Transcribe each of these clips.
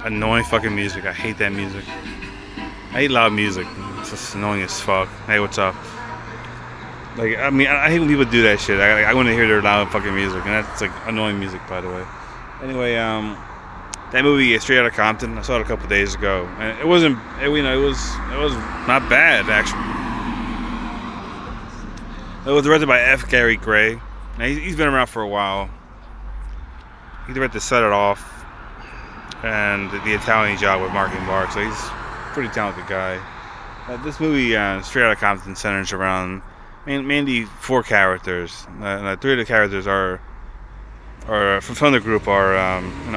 annoying fucking music. I hate that music. I hate loud music. It's just annoying as fuck. Hey, what's up? Like, I mean, I hate when people do that shit. I want to hear their loud fucking music, and that's like annoying music, by the way. Anyway, that movie Straight Outta Compton, I saw it a couple days ago, and it wasn't, it was not bad actually. It was directed by F. Gary Gray. Now, he's been around for a while. He directed Set It Off and The Italian Job with Marky Mark, so he's a pretty talented guy. This movie, Straight Outta Compton, centers around mainly four characters. Three of the characters are from the group are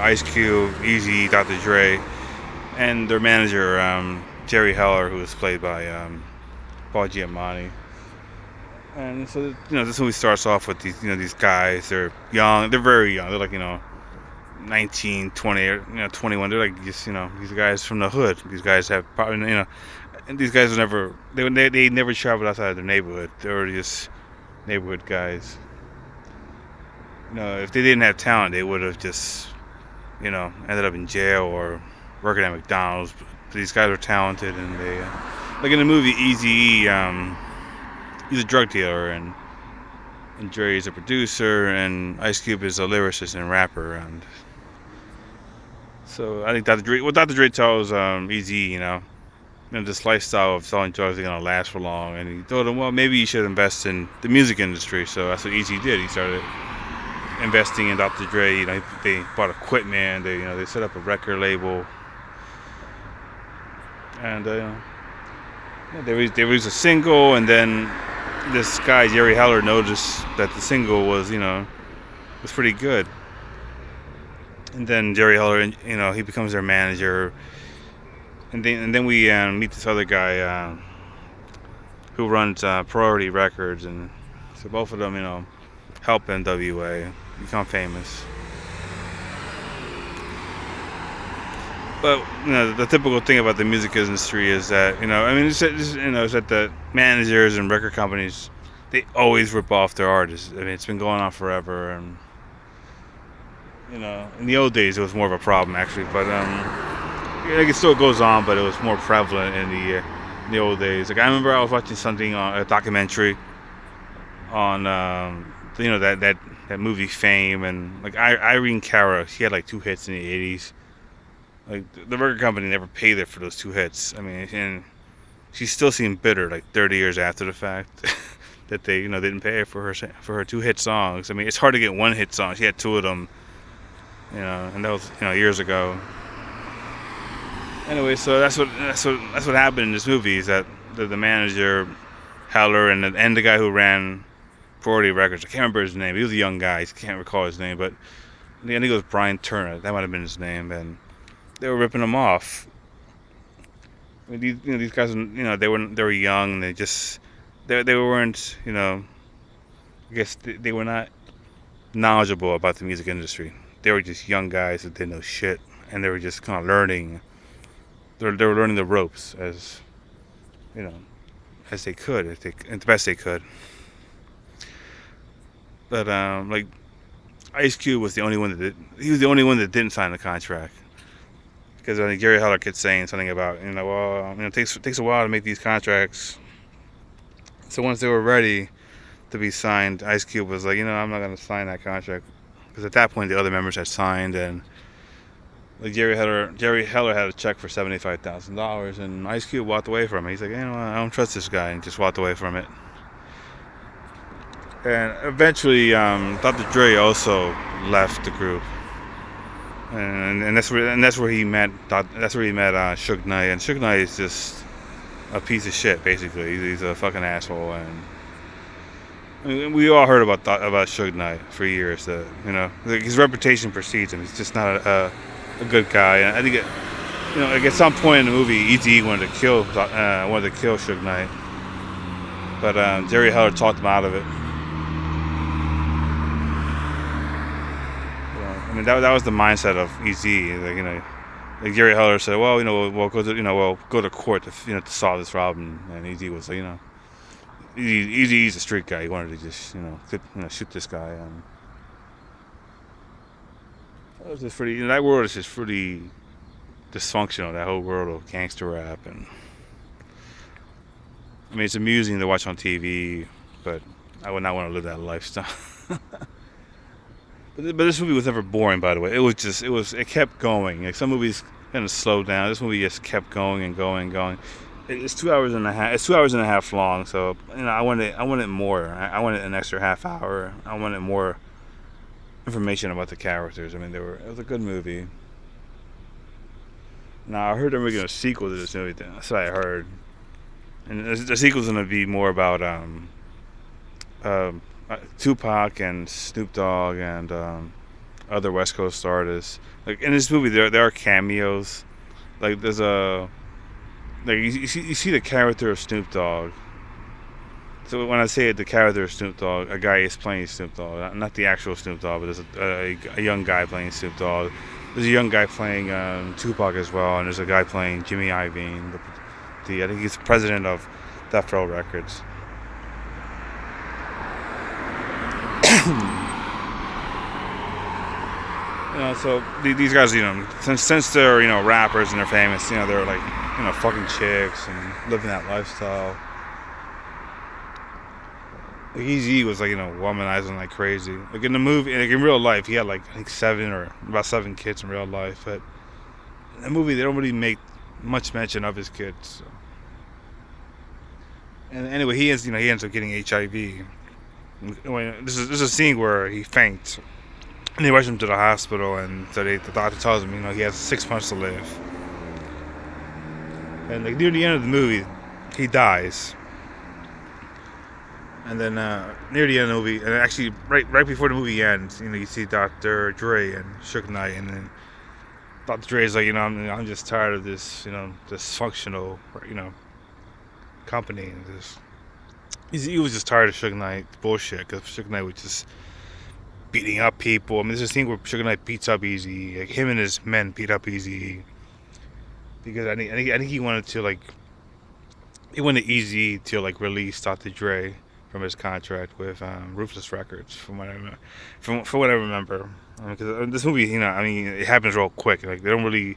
Ice Cube, Easy, Dr. Dre, and their manager Jerry Heller, who is played by Paul Giamatti. And so this movie starts off with these guys. They're young. They're very young. They're like 19, 20, or 21. They're like just these guys from the hood. These guys have probably and these guys they never traveled outside of their neighborhood. They were just neighborhood guys. If they didn't have talent, they would have just ended up in jail or working at McDonald's. But these guys are talented, and they like in the movie Eazy-E, he's a drug dealer, and Dre is a producer, and Ice Cube is a lyricist and rapper. And so I think Dr. Dre tells Eazy, this lifestyle of selling drugs is gonna last for long, and he told him, well, maybe you should invest in the music industry. So that's what Eazy did. He started investing in Dr. Dre. They bought equipment. They set up a record label, and they released a single, and then this guy Jerry Heller noticed that the single was pretty good, and then Jerry Heller he becomes their manager, and then we meet this other guy who runs Priority Records, and so both of them help NWA become famous. But the typical thing about the music industry is that it's that the managers and record companies, they always rip off their artists. I mean, it's been going on forever, and in the old days it was more of a problem actually, but it still goes on, but it was more prevalent in the old days. Like I remember I was watching something on a documentary on that movie Fame, and like Irene Cara, she had like 2 hits in the 80s. Like the record company never paid her for those 2 hits. I mean, and she still seemed bitter like 30 years after the fact that they didn't pay her for her 2 hit songs. I mean, it's hard to get 1 hit song. She had 2 of them, and that was years ago. Anyway, so that's what happened in this movie is that the manager Heller and the guy who ran Priority Records, I can't remember his name. He was a young guy. I can't recall his name, but I think it was Brian Turner. That might have been his name, and they were ripping him off. I mean, these guys, they were young. And they weren't, I guess they were not knowledgeable about the music industry. They were just young guys that didn't know shit, and they were just kind of learning. They were learning the ropes as they could, the best they could. But like Ice Cube was the only one that didn't sign the contract. Because I think Jerry Heller kept saying something about, it takes a while to make these contracts. So once they were ready to be signed, Ice Cube was like, I'm not going to sign that contract. Because at that point, the other members had signed, and like Jerry Heller had a check for $75,000, and Ice Cube walked away from it. He's like, I don't trust this guy, and just walked away from it. And eventually, Dr. Dre also left the group. And that's where he met Suge Knight, and Suge Knight is just a piece of shit. Basically, he's a fucking asshole, and I mean, we all heard about Suge Knight for years. That like his reputation precedes him. He's just not a good guy. And I think like at some point in the movie, E.T. wanted to kill Suge Knight, but Jerry Heller talked him out of it. I mean, that was the mindset of Eazy. Like Jerry Heller said, well, we'll go to court to solve this problem. And Eazy was like, Eazy's a street guy. He wanted to just shoot this guy. And it was just pretty. That world is just pretty dysfunctional, that whole world of gangster rap. And I mean, it's amusing to watch on TV, but I would not want to live that lifestyle. But this movie was never boring, by the way. It kept going. Like some movies kind of slow down. This movie just kept going and going and going. It's 2 hours and a half. It's 2 hours and a half long. So I wanted more. I wanted an extra half hour. I wanted more information about the characters. I mean, it was a good movie. Now I heard they're making a sequel to this movie. That's what I heard. And the sequel's gonna be more about um, Tupac and Snoop Dogg and other West Coast artists. Like in this movie, there are cameos. Like there's you see the character of Snoop Dogg. So when I say it, the character of Snoop Dogg, a guy is playing Snoop Dogg, not the actual Snoop Dogg, but there's a young guy playing Snoop Dogg. There's a young guy playing Tupac as well, and there's a guy playing Jimmy Iovine. I think he's the president of Death Row Records. So these guys, since they're rappers and they're famous, they're like fucking chicks and living that lifestyle. Like Eazy was like womanizing like crazy. Like in the movie, like in real life, he had like I think about seven kids in real life. But in the movie, they don't really make much mention of his kids. So. And anyway, he ends up getting HIV. This is a scene where he faints, and they rush him to the hospital, and so the doctor tells him he has 6 months to live. And like near the end of the movie, he dies. And then near the end of the movie, and actually right before the movie ends, you see Dr. Dre and Suge Knight, and then Dr. Dre's like, I'm just tired of this, dysfunctional, company. And he was just tired of Suge Knight's bullshit, because Suge Knight was just beating up people. I mean, there's this thing where Suge Knight beats up Eazy, like him and his men beat up Eazy, because I think he wanted Eazy to like release Dr. Dre from his contract with Ruthless Records, from what I remember. Because this movie, it happens real quick. Like they don't really,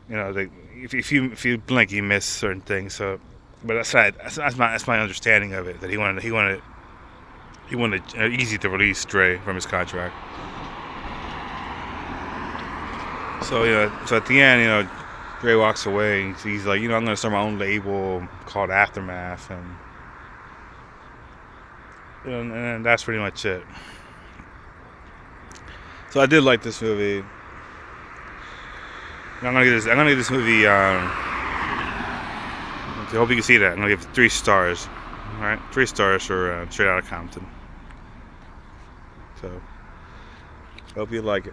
if you blink, you miss certain things. So, but that's my understanding of it. That he wanted Eazy to release Dre from his contract. So so at the end, Dre walks away. He's like, I'm gonna start my own label called Aftermath, and that's pretty much it. So I did like this movie. I'm gonna give this movie. I hope you can see that. I'm gonna give it 3 stars. All right, 3 stars for Straight Outta Compton. So, hope you like it.